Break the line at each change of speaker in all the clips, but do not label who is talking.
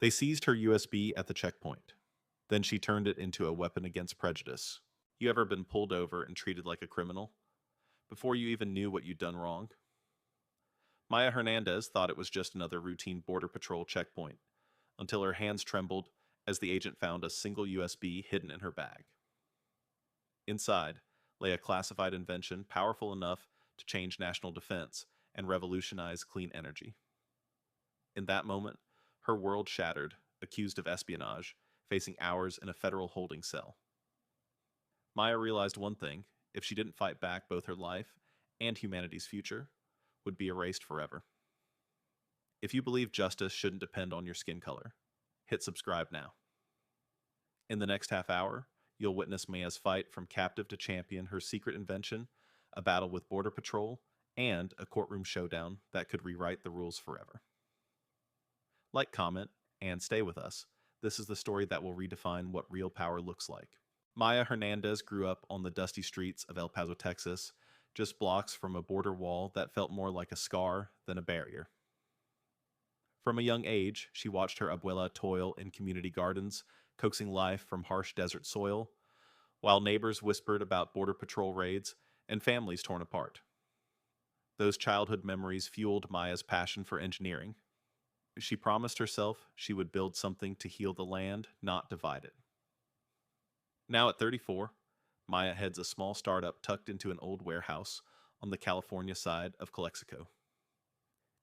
They seized her USB at the checkpoint. Then she turned it into a weapon against prejudice. You ever been pulled over and treated like a criminal before you even knew what you'd done wrong? Maya Hernandez thought it was just another routine Border Patrol checkpoint until her hands trembled as the agent found a single USB hidden in her bag. Inside lay a classified invention powerful enough to change national defense and revolutionize clean energy. In that moment, her world shattered, accused of espionage, facing hours in a federal holding cell. Maya realized one thing: if she didn't fight back, both her life and humanity's future would be erased forever. If you believe justice shouldn't depend on your skin color, hit subscribe now. In the next half hour, you'll witness Maya's fight from captive to champion, her secret invention, a battle with Border Patrol, and a courtroom showdown that could rewrite the rules forever. Like, comment, and stay with us. This is the story that will redefine what real power looks like. Maya Hernandez grew up on the dusty streets of El Paso, Texas, just blocks from a border wall that felt more like a scar than a barrier. From a young age, she watched her abuela toil in community gardens, coaxing life from harsh desert soil, while neighbors whispered about Border Patrol raids and families torn apart. Those childhood memories fueled Maya's passion for engineering. She promised herself she would build something to heal the land, not divide it. Now at 34, Maya heads a small startup tucked into an old warehouse on the California side of Calexico.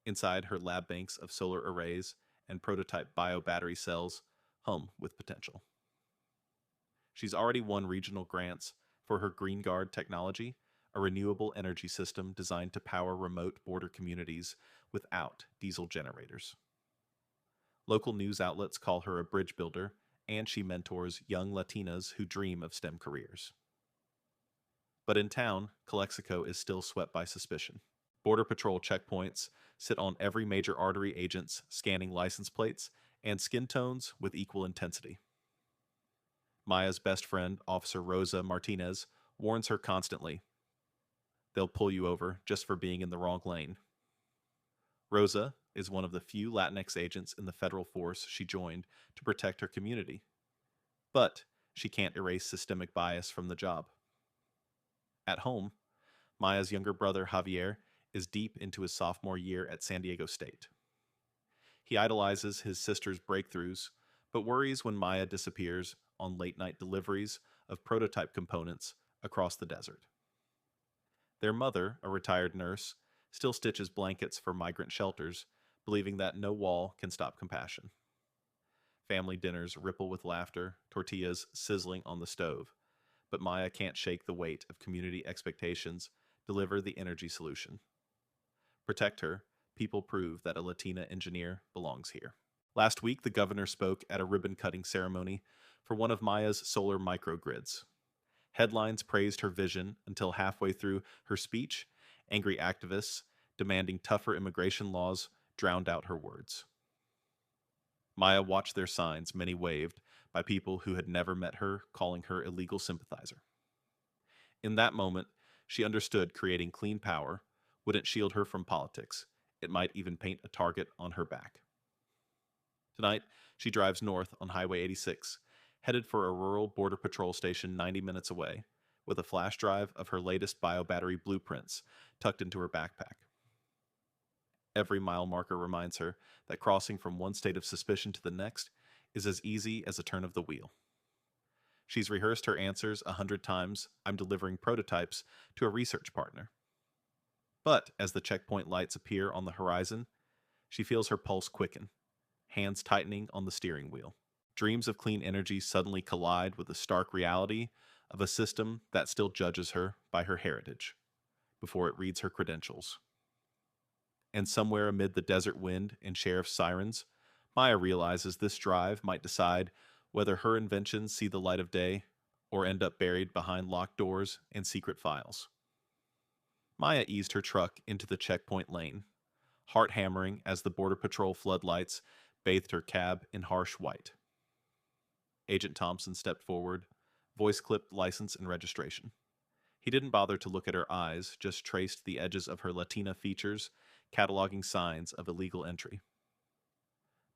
Inside, her lab banks of solar arrays and prototype bio-battery cells hum with potential. She's already won regional grants for her Green Guard technology, a renewable energy system designed to power remote border communities without diesel generators. Local news outlets call her a bridge builder, and she mentors young Latinas who dream of STEM careers. But in town, Calexico is still swept by suspicion. Border Patrol checkpoints sit on every major artery, agents scanning license plates and skin tones with equal intensity. Maya's best friend, Officer Rosa Martinez, warns her constantly. They'll pull you over just for being in the wrong lane. Rosa is one of the few Latinx agents in the federal force she joined to protect her community. But she can't erase systemic bias from the job. At home, Maya's younger brother, Javier, is deep into his sophomore year at San Diego State. He idolizes his sister's breakthroughs, but worries when Maya disappears on late-night deliveries of prototype components across the desert. Their mother, a retired nurse, still stitches blankets for migrant shelters, believing that no wall can stop compassion. Family dinners ripple with laughter, tortillas sizzling on the stove, but Maya can't shake the weight of community expectations. Deliver the energy solution. Protect her. People prove that a Latina engineer belongs here. Last week, the governor spoke at a ribbon-cutting ceremony for one of Maya's solar microgrids. Headlines praised her vision until halfway through her speech, angry activists demanding tougher immigration laws drowned out her words. Maya watched their signs, many waved, by people who had never met her, calling her a legal sympathizer. In that moment, she understood creating clean power wouldn't shield her from politics. It might even paint a target on her back. Tonight, she drives north on Highway 86, headed for a rural Border Patrol station 90 minutes away, with a flash drive of her latest bio-battery blueprints tucked into her backpack. Every mile marker reminds her that crossing from one state of suspicion to the next is as easy as a turn of the wheel. She's rehearsed her answers 100 times. I'm delivering prototypes to a research partner. But as the checkpoint lights appear on the horizon, she feels her pulse quicken, hands tightening on the steering wheel. Dreams of clean energy suddenly collide with the stark reality of a system that still judges her by her heritage before it reads her credentials. And somewhere amid the desert wind and sheriff's sirens, Maya realizes this drive might decide whether her inventions see the light of day or end up buried behind locked doors and secret files. Maya eased her truck into the checkpoint lane, heart hammering as the Border Patrol floodlights bathed her cab in harsh white. Agent Thompson stepped forward, voice-clipped license and registration. He didn't bother to look at her eyes, just traced the edges of her Latina features, cataloging signs of illegal entry.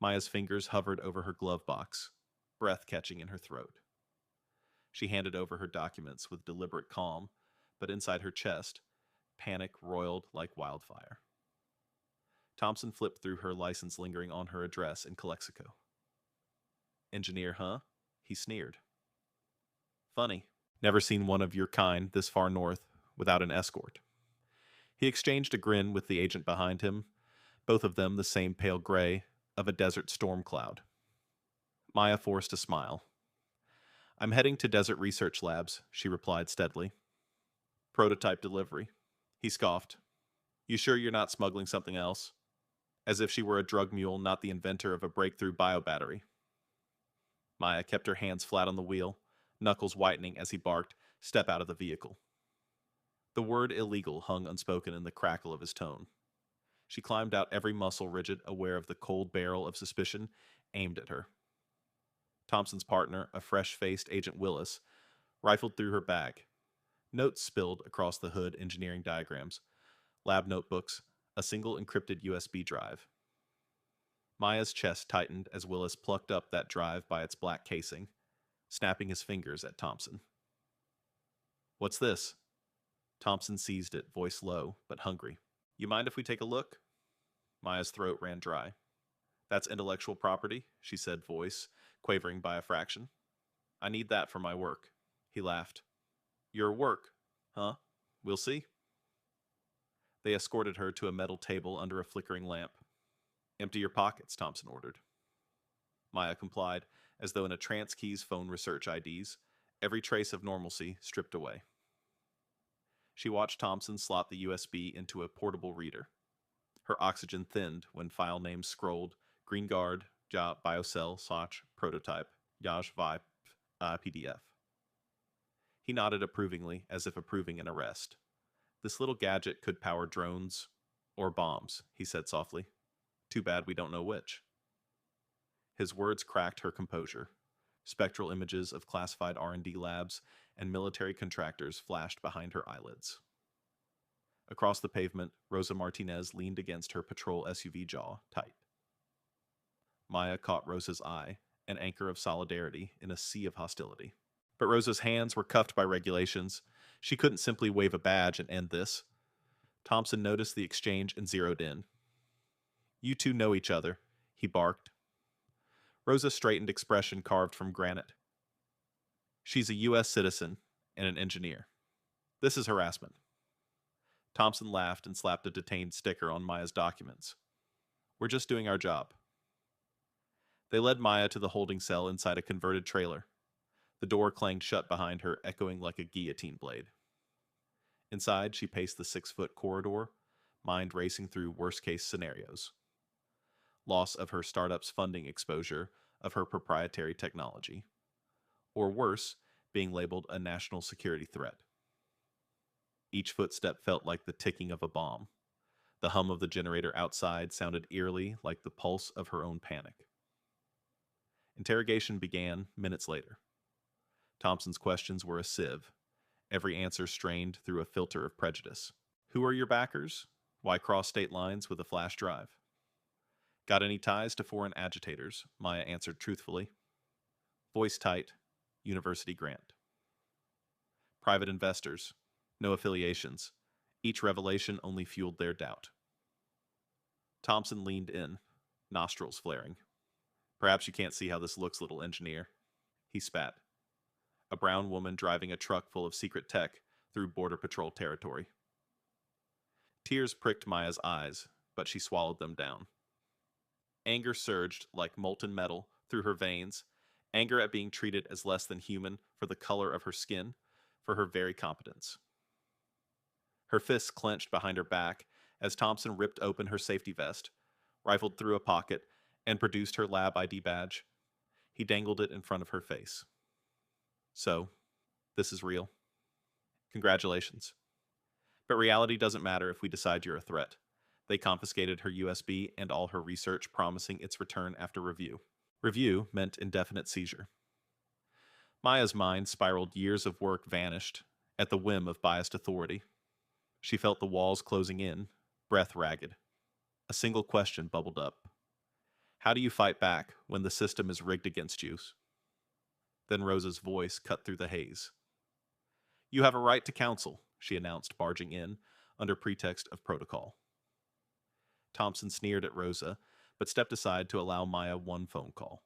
Maya's fingers hovered over her glove box, breath catching in her throat. She handed over her documents with deliberate calm, but inside her chest, panic roiled like wildfire. Thompson flipped through her license lingering on her address in Calexico. Engineer, huh? He sneered. Funny. Never seen one of your kind this far north without an escort. He exchanged a grin with the agent behind him, both of them the same pale gray of a desert storm cloud. Maya forced a smile. I'm heading to Desert Research Labs, she replied steadily. Prototype delivery. He scoffed. You sure you're not smuggling something else? As if she were a drug mule, not the inventor of a breakthrough biobattery. Maya kept her hands flat on the wheel, knuckles whitening as he barked, "Step out of the vehicle." The word illegal hung unspoken in the crackle of his tone. She climbed out, every muscle rigid, aware of the cold barrel of suspicion aimed at her. Thompson's partner, a fresh-faced Agent Willis, rifled through her bag. Notes spilled across the hood, engineering diagrams, lab notebooks, a single encrypted USB drive. Maya's chest tightened as Willis plucked up that drive by its black casing, snapping his fingers at Thompson. What's this? Thompson seized it, voice low, but hungry. You mind if we take a look? Maya's throat ran dry. That's intellectual property, she said, voice quavering by a fraction. I need that for my work. He laughed. Your work, huh? We'll see. They escorted her to a metal table under a flickering lamp. Empty your pockets, Thompson ordered. Maya complied, as though in a trance key's phone research IDs, every trace of normalcy stripped away. She watched Thompson slot the USB into a portable reader. Her oxygen thinned when file names scrolled: Green Guard, Ja Biocell, Soch, Prototype, Yaj Vipe, PDF. He nodded approvingly, as if approving an arrest. This little gadget could power drones or bombs, he said softly. Too bad we don't know which. His words cracked her composure. Spectral images of classified R&D labs and military contractors flashed behind her eyelids. Across the pavement, Rosa Martinez leaned against her patrol SUV jaw, tight. Maya caught Rosa's eye, an anchor of solidarity in a sea of hostility. But Rosa's hands were cuffed by regulations. She couldn't simply wave a badge and end this. Thompson noticed the exchange and zeroed in. You two know each other, he barked. Rosa's straightened expression carved from granite. She's a U.S. citizen and an engineer. This is harassment. Thompson laughed and slapped a detained sticker on Maya's documents. We're just doing our job. They led Maya to the holding cell inside a converted trailer. The door clanged shut behind her, echoing like a guillotine blade. Inside, she paced the 6-foot corridor, mind racing through worst-case scenarios. Loss of her startup's funding exposure of her proprietary technology. Or worse, being labeled a national security threat. Each footstep felt like the ticking of a bomb. The hum of the generator outside sounded eerily like the pulse of her own panic. Interrogation began minutes later. Thompson's questions were a sieve, every answer strained through a filter of prejudice. Who are your backers? Why cross state lines with a flash drive? Got any ties to foreign agitators? Maya answered truthfully. Voice tight, university grant. Private investors, no affiliations. Each revelation only fueled their doubt. Thompson leaned in, nostrils flaring. Perhaps you can't see how this looks, little engineer. He spat. A brown woman driving a truck full of secret tech through Border Patrol territory. Tears pricked Maya's eyes, but she swallowed them down. Anger surged like molten metal through her veins, anger at being treated as less than human for the color of her skin, for her very competence. Her fists clenched behind her back as Thompson ripped open her safety vest, rifled through a pocket, and produced her lab ID badge. He dangled it in front of her face. So, this is real. Congratulations. But reality doesn't matter if we decide you're a threat. They confiscated her USB and all her research, promising its return after review. Review meant indefinite seizure. Maya's mind spiraled. Years of work vanished at the whim of biased authority. She felt the walls closing in, breath ragged. A single question bubbled up. How do you fight back when the system is rigged against you? Then Rosa's voice cut through the haze. You have a right to counsel, she announced, barging in under pretext of protocol. Thompson sneered at Rosa, but stepped aside to allow Maya one phone call.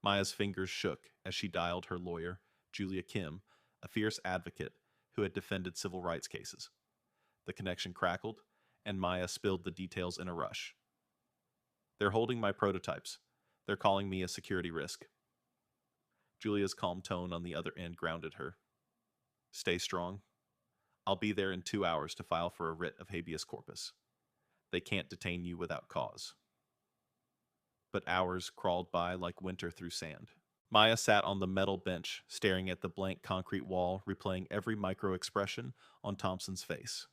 Maya's fingers shook as she dialed her lawyer, Julia Kim, a fierce advocate who had defended civil rights cases. The connection crackled, and Maya spilled the details in a rush. They're holding my prototypes. They're calling me a security risk. Julia's calm tone on the other end grounded her. Stay strong. I'll be there in 2 hours to file for a writ of habeas corpus. They can't detain you without cause. But hours crawled by like winter through sand. Maya sat on the metal bench, staring at the blank concrete wall, replaying every micro-expression on Thompson's face.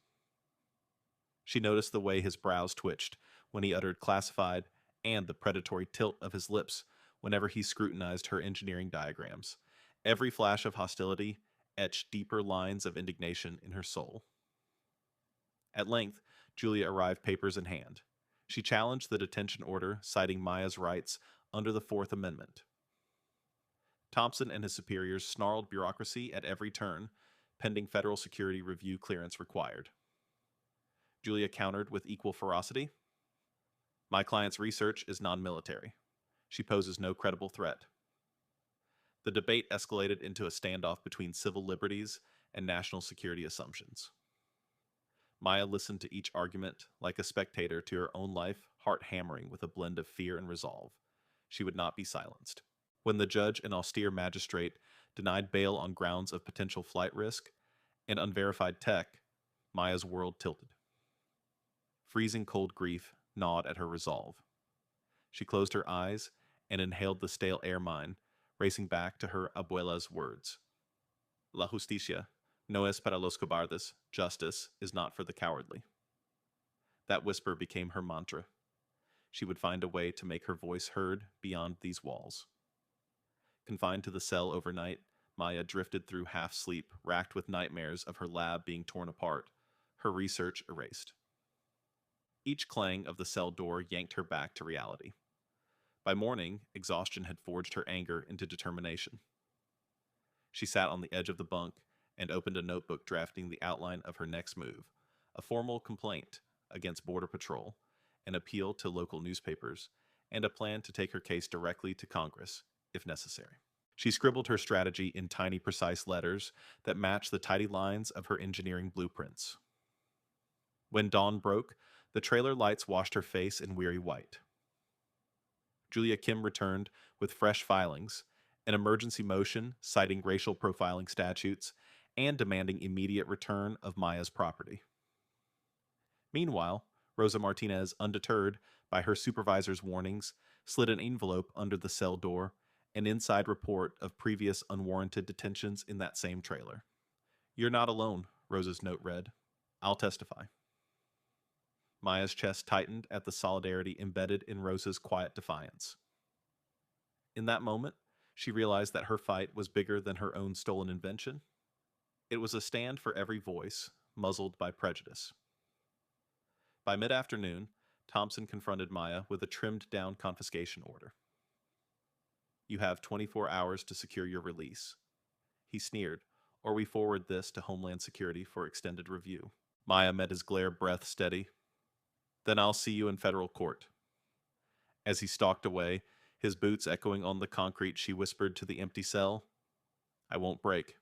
She noticed the way his brows twitched when he uttered classified and the predatory tilt of his lips whenever he scrutinized her engineering diagrams. Every flash of hostility etched deeper lines of indignation in her soul. At length, Julia arrived, papers in hand. She challenged the detention order, citing Maya's rights under the Fourth Amendment. Thompson and his superiors snarled bureaucracy at every turn, pending federal security review clearance required. Julia countered with equal ferocity. My client's research is non-military. She poses no credible threat. The debate escalated into a standoff between civil liberties and national security assumptions. Maya listened to each argument like a spectator to her own life, heart hammering with a blend of fear and resolve. She would not be silenced. When the judge and austere magistrate denied bail on grounds of potential flight risk and unverified tech, Maya's world tilted. Freezing cold grief gnawed at her resolve. She closed her eyes and inhaled the stale air mine, racing back to her abuela's words. La justicia no es para los cobardes. Justice is not for the cowardly. That whisper became her mantra. She would find a way to make her voice heard beyond these walls. Confined to the cell overnight, Maya drifted through half-sleep, racked with nightmares of her lab being torn apart, her research erased. Each clang of the cell door yanked her back to reality. By morning, exhaustion had forged her anger into determination. She sat on the edge of the bunk and opened a notebook drafting the outline of her next move, a formal complaint against Border Patrol, an appeal to local newspapers, and a plan to take her case directly to Congress, if necessary. She scribbled her strategy in tiny, precise letters that matched the tidy lines of her engineering blueprints. When dawn broke, the trailer lights washed her face in weary white. Julia Kim returned with fresh filings, an emergency motion citing racial profiling statutes, and demanding immediate return of Maya's property. Meanwhile, Rosa Martinez, undeterred by her supervisor's warnings, slid an envelope under the cell door, an inside report of previous unwarranted detentions in that same trailer. You're not alone, Rosa's note read. I'll testify. Maya's chest tightened at the solidarity embedded in Rosa's quiet defiance. In that moment, she realized that her fight was bigger than her own stolen invention. It was a stand for every voice, muzzled by prejudice. By mid-afternoon, Thompson confronted Maya with a trimmed-down confiscation order. You have 24 hours to secure your release. He sneered, or we forward this to Homeland Security for extended review. Maya met his glare, breath steady. Then I'll see you in federal court. As he stalked away, his boots echoing on the concrete, she whispered to the empty cell, I won't break.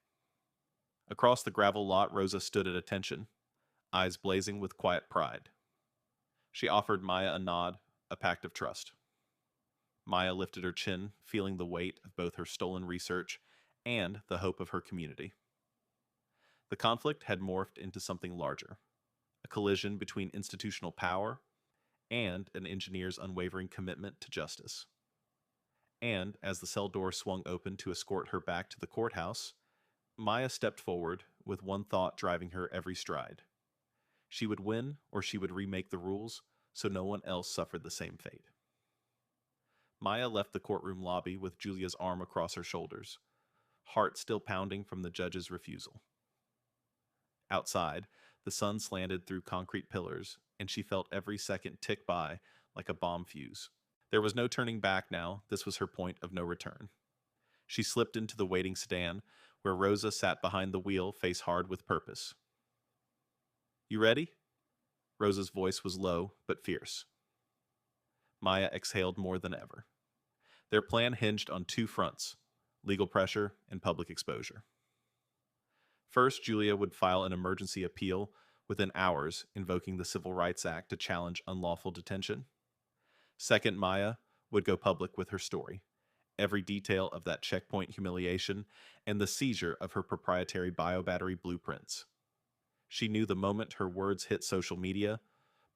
Across the gravel lot, Rosa stood at attention, eyes blazing with quiet pride. She offered Maya a nod, a pact of trust. Maya lifted her chin, feeling the weight of both her stolen research and the hope of her community. The conflict had morphed into something larger, a collision between institutional power and an engineer's unwavering commitment to justice. And as the cell door swung open to escort her back to the courthouse, Maya stepped forward with one thought driving her every stride. She would win or she would remake the rules so no one else suffered the same fate. Maya left the courtroom lobby with Julia's arm across her shoulders, heart still pounding from the judge's refusal. Outside, the sun slanted through concrete pillars, and she felt every second tick by like a bomb fuse. There was no turning back now. This was her point of no return. She slipped into the waiting sedan, where Rosa sat behind the wheel, face hard with purpose. You ready? Rosa's voice was low, but fierce. Maya exhaled more than ever. Their plan hinged on two fronts: legal pressure and public exposure. First, Julia would file an emergency appeal within hours, invoking the Civil Rights Act to challenge unlawful detention. Second, Maya would go public with her story, every detail of that checkpoint humiliation and the seizure of her proprietary biobattery blueprints. She knew the moment her words hit social media,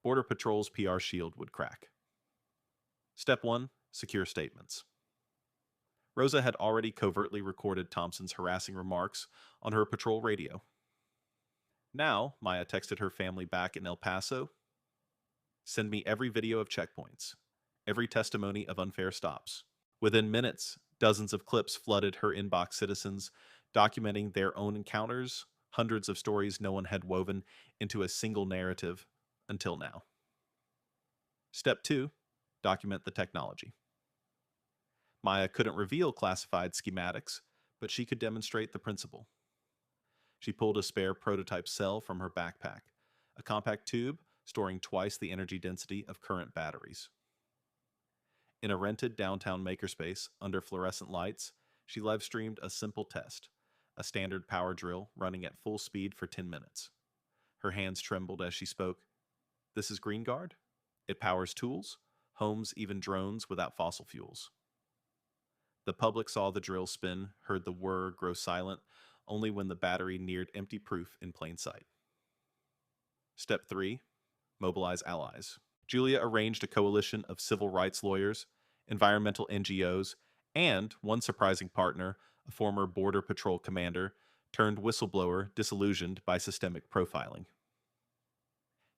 Border Patrol's PR shield would crack. Step 1. Secure statements. Rosa had already covertly recorded Thompson's harassing remarks on her patrol radio. Now, Maya texted her family back in El Paso, "Send me every video of checkpoints, every testimony of unfair stops." Within minutes, dozens of clips flooded her inbox citizens, documenting their own encounters, hundreds of stories no one had woven into a single narrative until now. Step 2. Document the technology. Maya couldn't reveal classified schematics, but she could demonstrate the principle. She pulled a spare prototype cell from her backpack, a compact tube storing twice the energy density of current batteries. In a rented downtown makerspace under fluorescent lights, she live-streamed a simple test, a standard power drill running at full speed for 10 minutes. Her hands trembled as she spoke. "This is Green Guard? It powers tools, homes, even drones without fossil fuels." The public saw the drill spin, heard the whir grow silent, only when the battery neared empty proof in plain sight. Step 3. Mobilize allies. Julia arranged a coalition of civil rights lawyers, environmental NGOs, and one surprising partner, a former Border Patrol commander, turned whistleblower disillusioned by systemic profiling.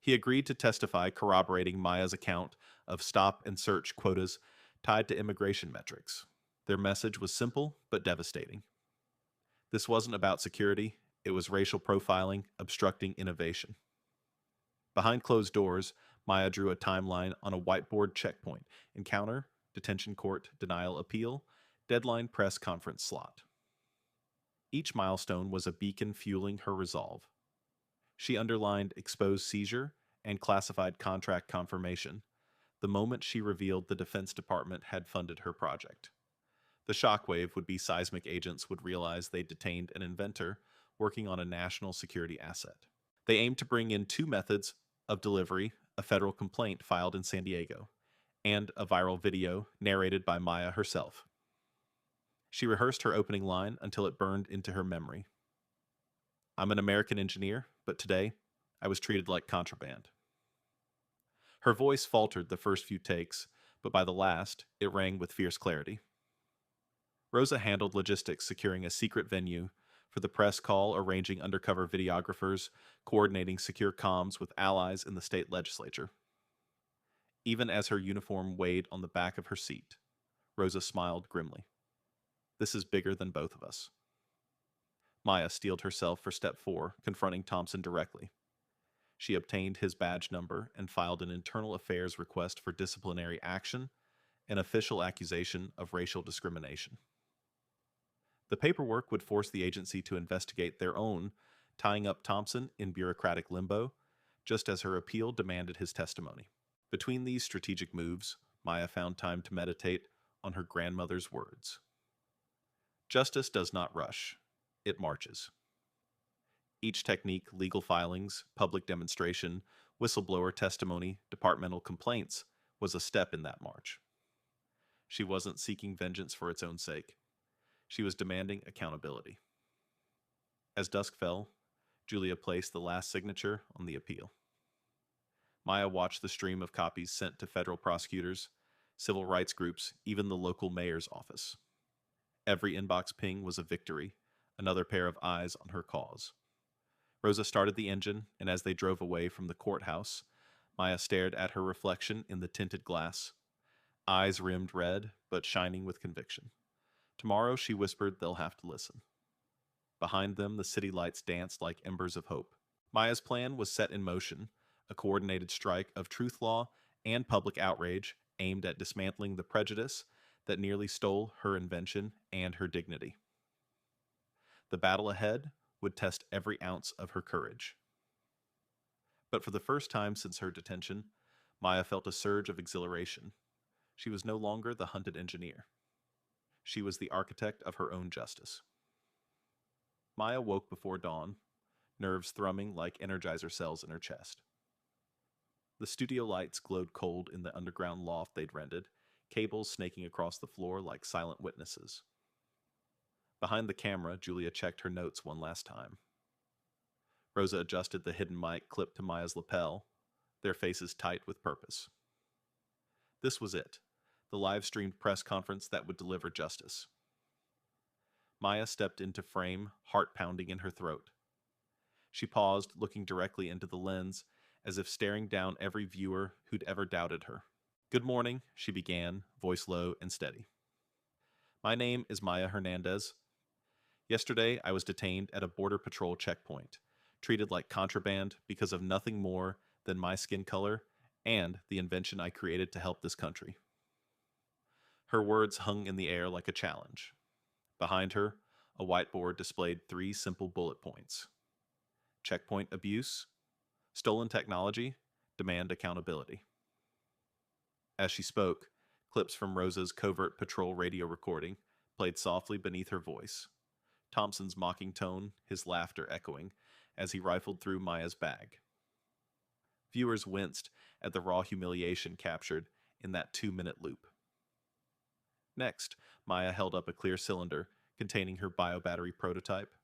He agreed to testify corroborating Maya's account of stop and search quotas tied to immigration metrics. Their message was simple but devastating. This wasn't about security, it was racial profiling, obstructing innovation. Behind closed doors, Maya drew a timeline on a whiteboard: checkpoint, encounter, detention court, denial appeal, deadline press conference slot. Each milestone was a beacon fueling her resolve. She underlined exposed seizure and classified contract confirmation, the moment she revealed the Defense Department had funded her project. The shockwave would be seismic. Agents would realize they detained an inventor working on a national security asset. They aimed to bring in two methods of delivery: a federal complaint filed in San Diego, and a viral video narrated by Maya herself. She rehearsed her opening line until it burned into her memory. "I'm an American engineer, but today I was treated like contraband." Her voice faltered the first few takes, but by the last, it rang with fierce clarity. Rosa handled logistics, securing a secret venue for the press call, arranging undercover videographers, coordinating secure comms with allies in the state legislature. Even as her uniform weighed on the back of her seat, Rosa smiled grimly. "This is bigger than both of us." Maya steeled herself for step 4, confronting Thompson directly. She obtained his badge number and filed an internal affairs request for disciplinary action, an official accusation of racial discrimination. The paperwork would force the agency to investigate their own, tying up Thompson in bureaucratic limbo, just as her appeal demanded his testimony. Between these strategic moves, Maya found time to meditate on her grandmother's words. "Justice does not rush, it marches." Each technique, legal filings, public demonstration, whistleblower testimony, departmental complaints, was a step in that march. She wasn't seeking vengeance for its own sake. She was demanding accountability. As dusk fell, Julia placed the last signature on the appeal. Maya watched the stream of copies sent to federal prosecutors, civil rights groups, even the local mayor's office. Every inbox ping was a victory, another pair of eyes on her cause. Rosa started the engine, and as they drove away from the courthouse, Maya stared at her reflection in the tinted glass, eyes rimmed red, but shining with conviction. "Tomorrow," she whispered, "they'll have to listen." Behind them, the city lights danced like embers of hope. Maya's plan was set in motion, a coordinated strike of truth law and public outrage, aimed at dismantling the prejudice that nearly stole her invention and her dignity. The battle ahead would test every ounce of her courage. But for the first time since her detention, Maya felt a surge of exhilaration. She was no longer the hunted engineer. She was the architect of her own justice. Maya woke before dawn, nerves thrumming like energizer cells in her chest. The studio lights glowed cold in the underground loft they'd rented, cables snaking across the floor like silent witnesses. Behind the camera, Julia checked her notes one last time. Rosa adjusted the hidden mic clipped to Maya's lapel, their faces tight with purpose. This was it, the live-streamed press conference that would deliver justice. Maya stepped into frame, heart pounding in her throat. She paused, looking directly into the lens, as if staring down every viewer who'd ever doubted her. "Good morning," she began, voice low and steady. "My name is Maya Hernandez. Yesterday, I was detained at a Border Patrol checkpoint, treated like contraband because of nothing more than my skin color and the invention I created to help this country." Her words hung in the air like a challenge. Behind her, a whiteboard displayed 3 simple bullet points. Checkpoint abuse, stolen technology, demand accountability. As she spoke, clips from Rosa's covert patrol radio recording played softly beneath her voice, Thompson's mocking tone, his laughter echoing, as he rifled through Maya's bag. Viewers winced at the raw humiliation captured in that 2-minute loop. Next, Maya held up a clear cylinder containing her biobattery prototype.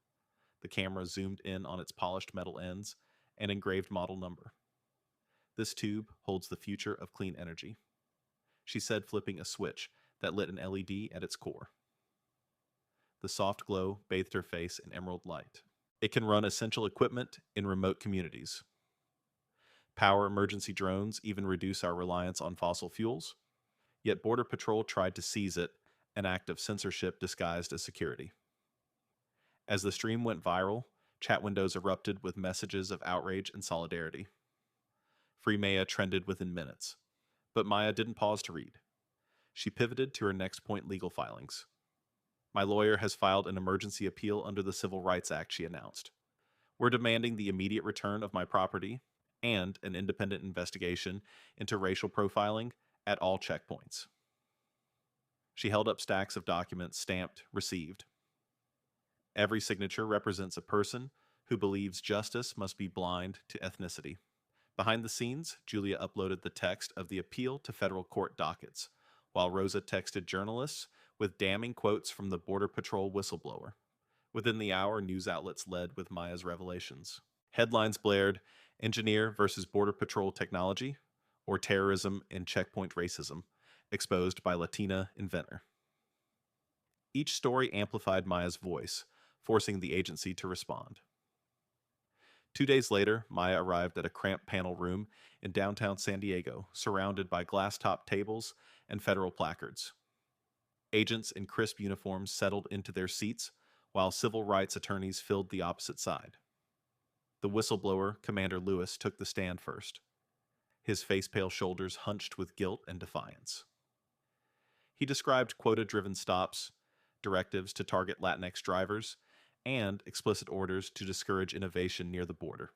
The camera zoomed in on its polished metal ends and engraved model number. "This tube holds the future of clean energy," she said, flipping a switch that lit an LED at its core. The soft glow bathed her face in emerald light. "It can run essential equipment in remote communities. Power emergency drones, even reduce our reliance on fossil fuels. Yet Border Patrol tried to seize it, an act of censorship disguised as security." As the stream went viral, chat windows erupted with messages of outrage and solidarity. Free Maya trended within minutes, but Maya didn't pause to read. She pivoted to her next point: legal filings. "My lawyer has filed an emergency appeal under the Civil Rights Act," she announced. "We're demanding the immediate return of my property and an independent investigation into racial profiling at all checkpoints." She held up stacks of documents stamped "Received." Every signature represents a person who believes justice must be blind to ethnicity. Behind the scenes, Julia uploaded the text of the appeal to federal court dockets, while Rosa texted journalists with damning quotes from the Border Patrol whistleblower. Within the hour, news outlets led with Maya's revelations. Headlines blared, "Engineer versus Border Patrol Technology," or "Terrorism and Checkpoint Racism, Exposed by Latina Inventor." Each story amplified Maya's voice, forcing the agency to respond. 2 days later, Maya arrived at a cramped panel room in downtown San Diego, surrounded by glass-topped tables and federal placards. Agents in crisp uniforms settled into their seats, while civil rights attorneys filled the opposite side. The whistleblower, Commander Lewis, took the stand first, his face-pale shoulders hunched with guilt and defiance. He described quota-driven stops, directives to target Latinx drivers, and explicit orders to discourage innovation near the border.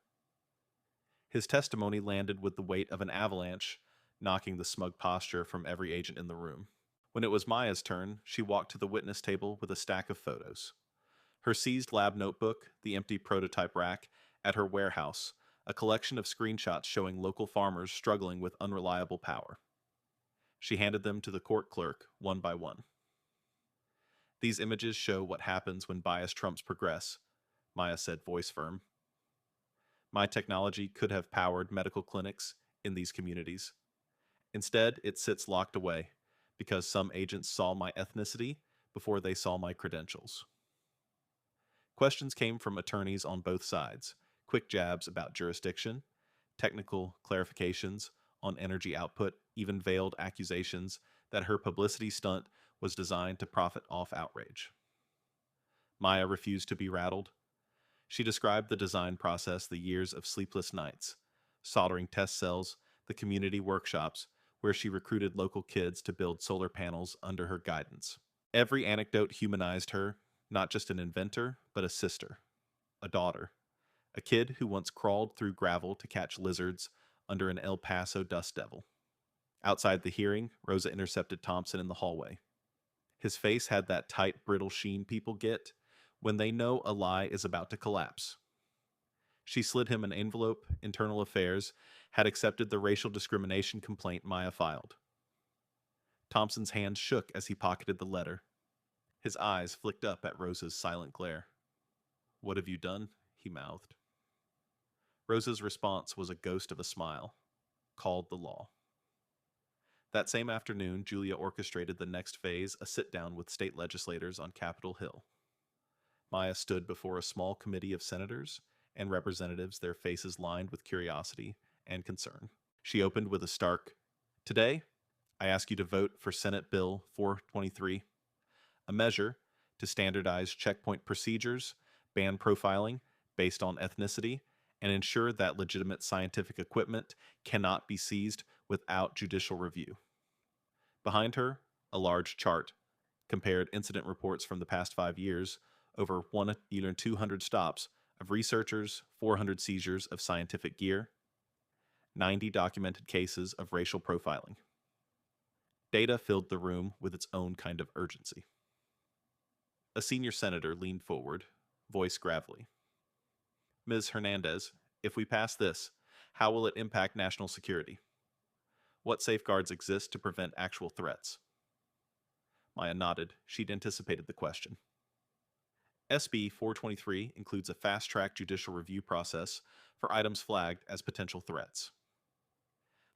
His testimony landed with the weight of an avalanche, knocking the smug posture from every agent in the room. When it was Maya's turn, she walked to the witness table with a stack of photos. Her seized lab notebook, the empty prototype rack at her warehouse, a collection of screenshots showing local farmers struggling with unreliable power. She handed them to the court clerk, one by one. "These images show what happens when bias trumps progress," Maya said, voice firm. "My technology could have powered medical clinics in these communities. Instead, it sits locked away because some agents saw my ethnicity before they saw my credentials." Questions came from attorneys on both sides, quick jabs about jurisdiction, technical clarifications on energy output, even veiled accusations that her publicity stunt was designed to profit off outrage. Maya refused to be rattled. She described the design process, the years of sleepless nights, soldering test cells, the community workshops where she recruited local kids to build solar panels under her guidance. Every anecdote humanized her, not just an inventor, but a sister, a daughter, a kid who once crawled through gravel to catch lizards under an El Paso dust devil. Outside the hearing, Rosa intercepted Thompson in the hallway. His face had that tight, brittle sheen people get when they know a lie is about to collapse. She slid him an envelope. Internal Affairs had accepted the racial discrimination complaint Maya filed. Thompson's hand shook as he pocketed the letter. His eyes flicked up at Rosa's silent glare. "What have you done?" he mouthed. Rosa's response was a ghost of a smile. "Called the law." That same afternoon, Julia orchestrated the next phase, a sit-down with state legislators on Capitol Hill. Maya stood before a small committee of senators and representatives, their faces lined with curiosity and concern. She opened with a stark, "Today, I ask you to vote for Senate Bill 423, a measure to standardize checkpoint procedures, ban profiling based on ethnicity, and ensure that legitimate scientific equipment cannot be seized without judicial review." Behind her, a large chart compared incident reports from the past 5 years, over 200 stops of researchers, 400 seizures of scientific gear, 90 documented cases of racial profiling. Data filled the room with its own kind of urgency. A senior senator leaned forward, voice gravelly. "Ms. Hernandez, if we pass this, how will it impact national security? What safeguards exist to prevent actual threats?" Maya nodded. She'd anticipated the question. SB 423 includes a fast-track judicial review process for items flagged as potential threats.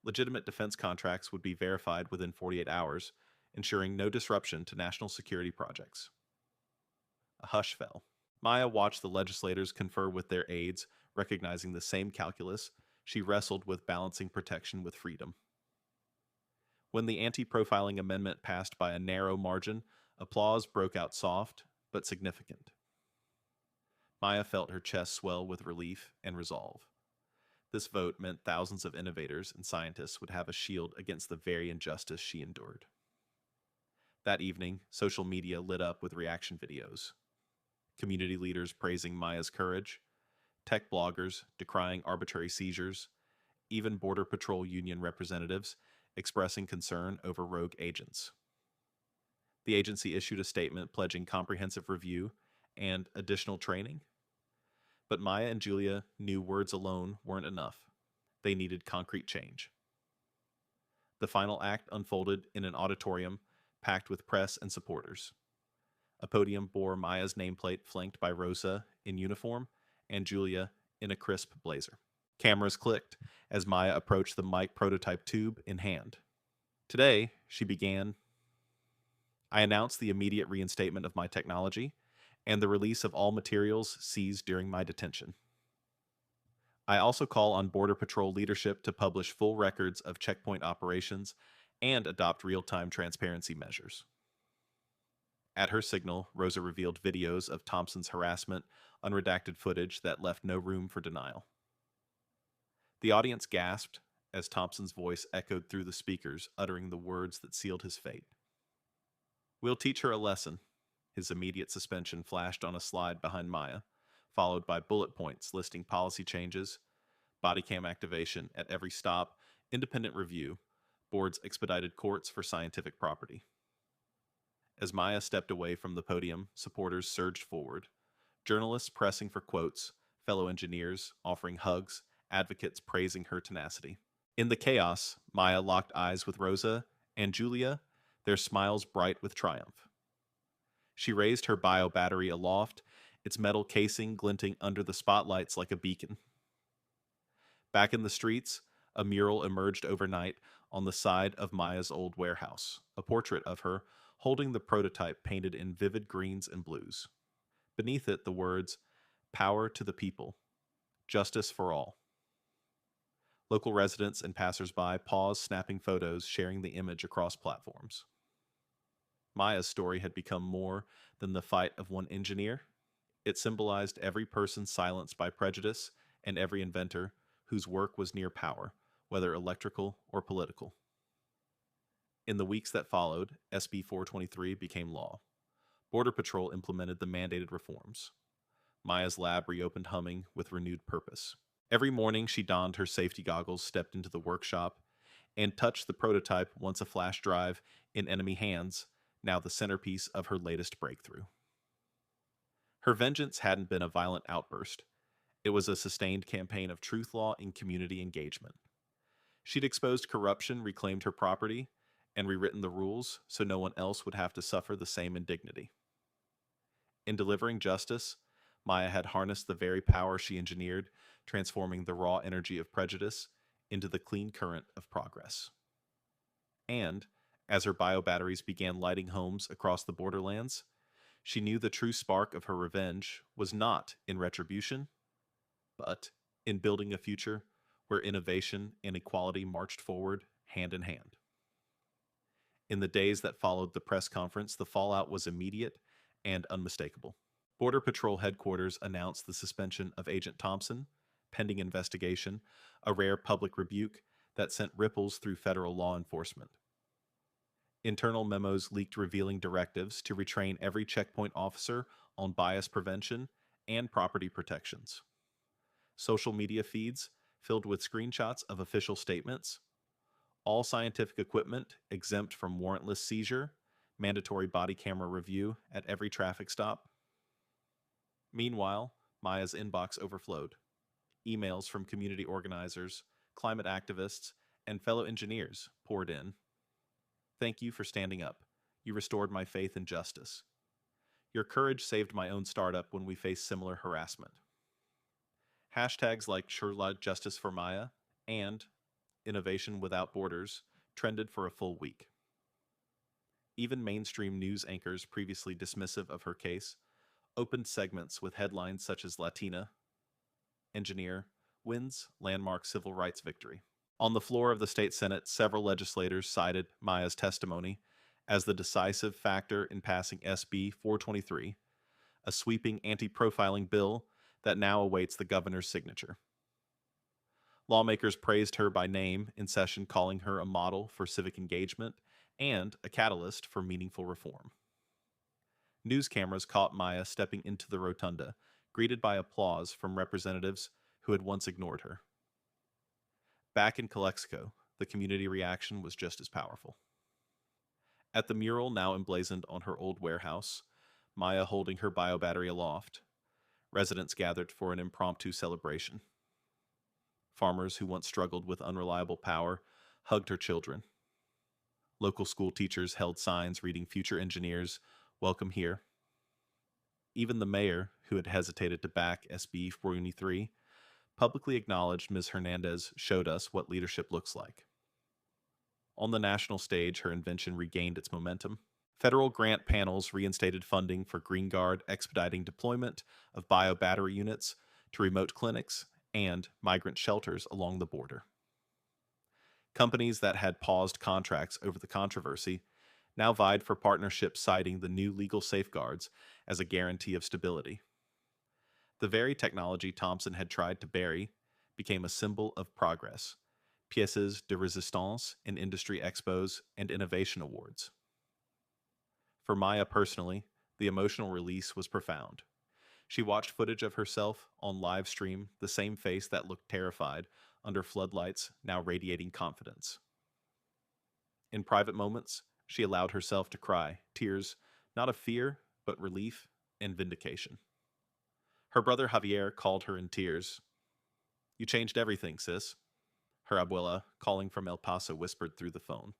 Legitimate defense contracts would be verified within 48 hours, ensuring no disruption to national security projects. A hush fell. Maya watched the legislators confer with their aides, recognizing the same calculus. She wrestled with balancing protection with freedom. When the anti-profiling amendment passed by a narrow margin, applause broke out soft but significant. Maya felt her chest swell with relief and resolve. This vote meant thousands of innovators and scientists would have a shield against the very injustice she endured. That evening, social media lit up with reaction videos. Community leaders praising Maya's courage, tech bloggers decrying arbitrary seizures, even Border Patrol Union representatives expressing concern over rogue agents. The agency issued a statement pledging comprehensive review and additional training. But Maya and Julia knew words alone weren't enough. They needed concrete change. The final act unfolded in an auditorium packed with press and supporters. A podium bore Maya's nameplate, flanked by Rosa in uniform and Julia in a crisp blazer. Cameras clicked as Maya approached the mic prototype tube in hand. "Today," she began, "I announce the immediate reinstatement of my technology and the release of all materials seized during my detention. I also call on Border Patrol leadership to publish full records of checkpoint operations and adopt real-time transparency measures." At her signal, Rosa revealed videos of Thompson's harassment, unredacted footage that left no room for denial. The audience gasped as Thompson's voice echoed through the speakers, uttering the words that sealed his fate. "We'll teach her a lesson." His immediate suspension flashed on a slide behind Maya, followed by bullet points listing policy changes, body cam activation at every stop, independent review, boards expedited courts for scientific property. As Maya stepped away from the podium, supporters surged forward. Journalists pressing for quotes, fellow engineers offering hugs, advocates praising her tenacity. In the chaos, Maya locked eyes with Rosa and Julia, their smiles bright with triumph. She raised her bio battery aloft, its metal casing glinting under the spotlights like a beacon. Back in the streets, a mural emerged overnight on the side of Maya's old warehouse, a portrait of her holding the prototype painted in vivid greens and blues. Beneath it, the words, "Power to the people, justice for all." Local residents and passersby paused, snapping photos, sharing the image across platforms. Maya's story had become more than the fight of one engineer. It symbolized every person silenced by prejudice and every inventor whose work was near power, whether electrical or political. In the weeks that followed, SB 423 became law. Border Patrol implemented the mandated reforms. Maya's lab reopened humming with renewed purpose. Every morning, she donned her safety goggles, stepped into the workshop, and touched the prototype once a flash drive in enemy hands, now the centerpiece of her latest breakthrough. Her vengeance hadn't been a violent outburst. It was a sustained campaign of truth law and community engagement. She'd exposed corruption, reclaimed her property, and rewritten the rules so no one else would have to suffer the same indignity. In delivering justice, Maya had harnessed the very power she engineered, transforming the raw energy of prejudice into the clean current of progress. And, as her biobatteries began lighting homes across the borderlands, she knew the true spark of her revenge was not in retribution, but in building a future where innovation and equality marched forward hand in hand. In the days that followed the press conference, the fallout was immediate and unmistakable. Border Patrol headquarters announced the suspension of Agent Thompson, pending investigation, a rare public rebuke that sent ripples through federal law enforcement. Internal memos leaked revealing directives to retrain every checkpoint officer on bias prevention and property protections. Social media feeds filled with screenshots of official statements, all scientific equipment exempt from warrantless seizure, mandatory body camera review at every traffic stop. Meanwhile, Maya's inbox overflowed. Emails from community organizers, climate activists, and fellow engineers poured in. Thank you for standing up. You restored my faith in justice. Your courage saved my own startup when we faced similar harassment. Hashtags like Sherlock Justice for Maya and Innovation Without Borders trended for a full week. Even mainstream news anchors previously dismissive of her case opened segments with headlines such as Latina engineer wins landmark civil rights victory. On the floor of the state Senate, several legislators cited Maya's testimony as the decisive factor in passing SB 423, a sweeping anti-profiling bill that now awaits the governor's signature. Lawmakers praised her by name in session, calling her a model for civic engagement and a catalyst for meaningful reform. News cameras caught Maya stepping into the rotunda, greeted by applause from representatives who had once ignored her. Back in Calexico, the community reaction was just as powerful. At the mural now emblazoned on her old warehouse, Maya holding her biobattery aloft, residents gathered for an impromptu celebration. Farmers who once struggled with unreliable power hugged her children. Local school teachers held signs reading "Future Engineers, Welcome Here." Even the mayor, who had hesitated to back SB 423, publicly acknowledged Ms. Hernandez showed us what leadership looks like. On the national stage, her invention regained its momentum. Federal grant panels reinstated funding for Green Guard, expediting deployment of biobattery units to remote clinics and migrant shelters along the border. Companies that had paused contracts over the controversy now vied for partnerships, citing the new legal safeguards as a guarantee of stability. The very technology Thompson had tried to bury became a symbol of progress, pièces de résistance in industry expos and innovation awards. For Maya personally, the emotional release was profound. She watched footage of herself on live stream, the same face that looked terrified under floodlights now radiating confidence. In private moments, she allowed herself to cry, tears not of fear, but relief and vindication. Her brother Javier called her in tears. "You changed everything, sis," her abuela, calling from El Paso, whispered through the phone.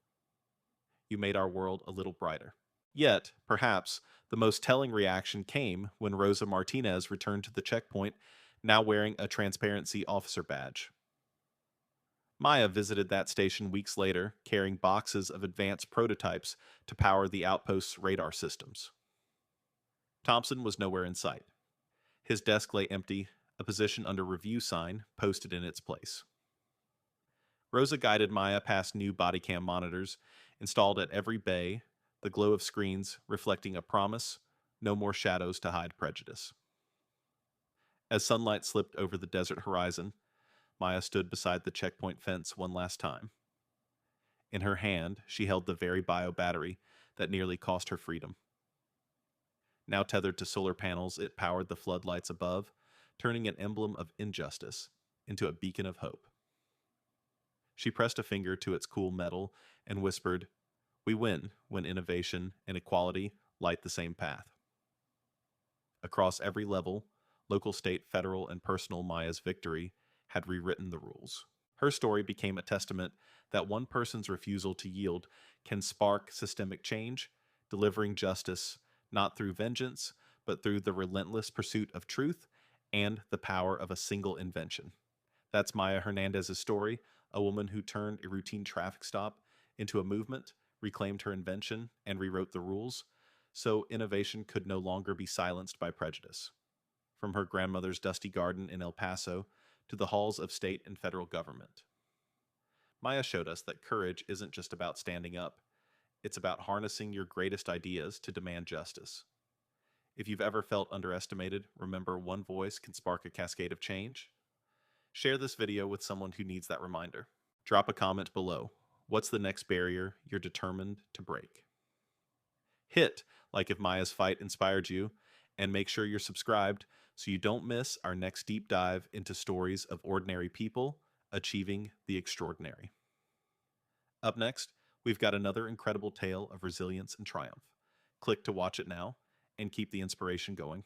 "You made our world a little brighter." Yet, perhaps, the most telling reaction came when Rosa Martinez returned to the checkpoint, now wearing a transparency officer badge. Maya visited that station weeks later, carrying boxes of advanced prototypes to power the outpost's radar systems. Thompson was nowhere in sight. His desk lay empty, a position under review sign posted in its place. Rosa guided Maya past new body cam monitors installed at every bay, the glow of screens reflecting a promise, no more shadows to hide prejudice. As sunlight slipped over the desert horizon, Maya stood beside the checkpoint fence one last time. In her hand, she held the very bio battery that nearly cost her freedom. Now tethered to solar panels, it powered the floodlights above, turning an emblem of injustice into a beacon of hope. She pressed a finger to its cool metal and whispered, "We win when innovation and equality light the same path." Across every level, local, state, federal, and personal, Maya's victory had rewritten the rules. Her story became a testament that one person's refusal to yield can spark systemic change, delivering justice not through vengeance, but through the relentless pursuit of truth and the power of a single invention. That's Maya Hernandez's story, a woman who turned a routine traffic stop into a movement, reclaimed her invention, and rewrote the rules, so innovation could no longer be silenced by prejudice. From her grandmother's dusty garden in El Paso to the halls of state and federal government, Maya showed us that courage isn't just about standing up, it's about harnessing your greatest ideas to demand justice. If you've ever felt underestimated, remember one voice can spark a cascade of change. Share this video with someone who needs that reminder. Drop a comment below. What's the next barrier you're determined to break? Hit like if Maya's fight inspired you, and make sure you're subscribed so you don't miss our next deep dive into stories of ordinary people achieving the extraordinary. Up next, we've got another incredible tale of resilience and triumph. Click to watch it now and keep the inspiration going.